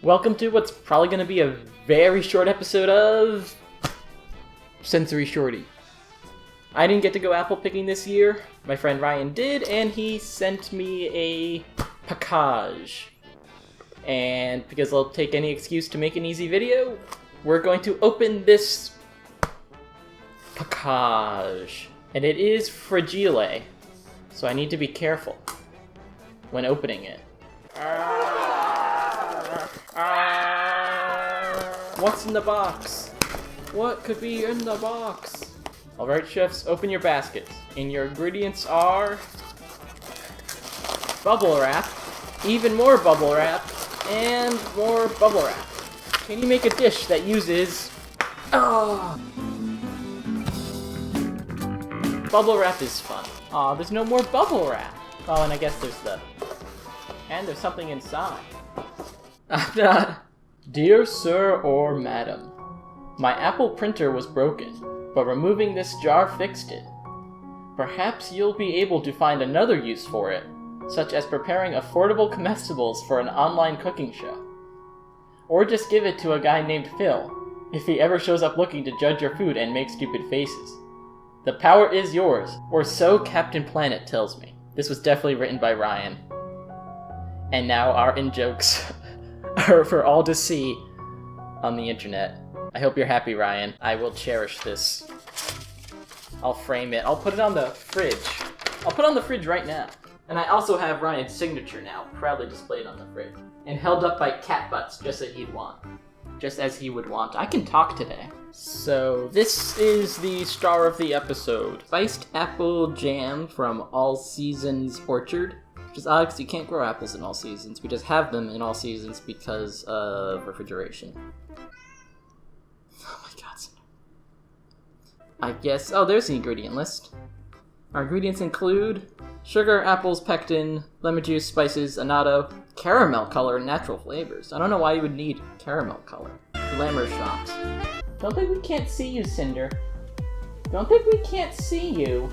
Welcome to what's probably going to be a very short episode of Sensory Shorty. I didn't get to go apple picking this year. My friend Ryan did, and he sent me a package. And because I'll take any excuse to make an easy video, we're going to open this package. And it is fragile, so I need to be careful when opening it. What's in the box? What could be in the box? Alright, chefs, open your baskets. And your ingredients are bubble wrap, even more bubble wrap, and more bubble wrap. Can you make a dish that uses... Bubble wrap is fun. Aw, there's no more bubble wrap. Oh, and I guess there's the... And there's something inside. Dear Sir or Madam, my Apple printer was broken, but removing this jar fixed it. Perhaps you'll be able to find another use for it, such as preparing affordable comestibles for an online cooking show. Or just give it to a guy named Phil, if he ever shows up looking to judge your food and make stupid faces. The power is yours, or so Captain Planet tells me. This was definitely written by Ryan. And now our in-jokes are for all to see on the internet. I hope you're happy, Ryan. I will cherish this. I'll frame it. I'll put it on the fridge. I'll put it on the fridge right now. And I also have Ryan's signature now, proudly displayed on the fridge. And held up by cat butts, just as he'd want. Just as he would want. I can talk today. So, this is the star of the episode. Spiced apple jam from All Seasons Orchard. Which is odd because you can't grow apples in all seasons. We just have them in all seasons because of refrigeration. Oh my god. I guess... Oh, there's the ingredient list. Our ingredients include sugar, apples, pectin, lemon juice, spices, annatto, caramel color, and natural flavors. I don't know why you would need caramel color. Glamour shots. Don't think we can't see you, Cinder. Don't think we can't see you.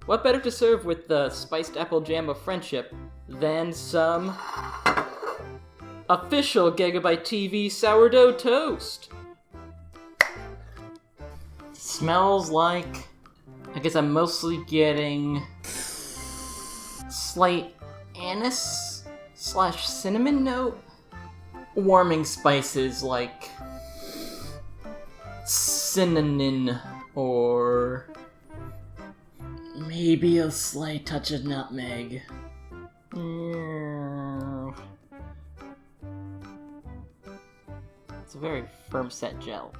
What better to serve with the spiced apple jam of friendship than some official Gigabyte TV sourdough toast? Smells like... I guess I'm mostly getting slight anise / cinnamon note. Warming spices like cinnamon or maybe a slight touch of nutmeg. It's a very firm set gel.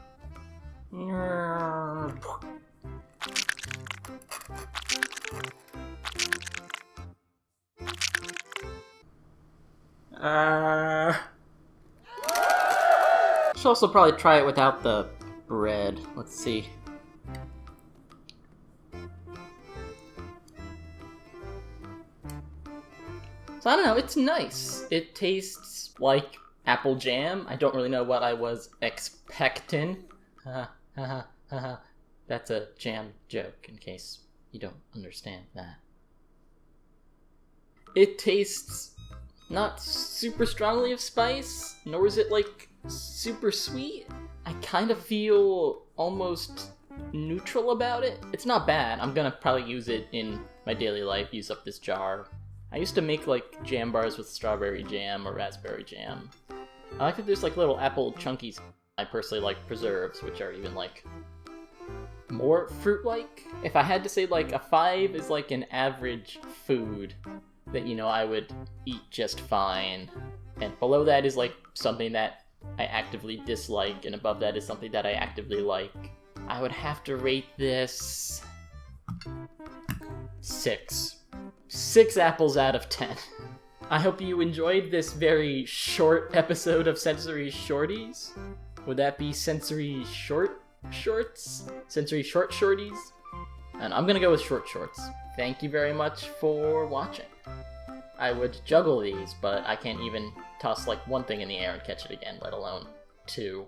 Should also probably try it without the bread. Let's see. So I don't know, it's nice. It tastes like apple jam. I don't really know what I was expecting. That's a jam joke, in case you don't understand that. It tastes not super strongly of spice, nor is it like super sweet. I kind of feel almost neutral about it. It's not bad. I'm gonna probably use it in my daily life, use up this jar. I used to make like jam bars with strawberry jam or raspberry jam. I like that there's like little apple chunkies. I personally like preserves, which are even like more fruit-like. If I had to say like a 5 is like an average food that, you know, I would eat just fine. And below that is like something that I actively dislike, and above that is something that I actively like. I would have to rate this 6. 6 apples out of 10. I hope you enjoyed this very short episode of Sensory Shorties. Would that be Sensory Shorts? Sensory Short Shorties? And I'm gonna go with Short Shorts. Thank you very much for watching. I would juggle these, but I can't even toss like one thing in the air and catch it again, let alone 2.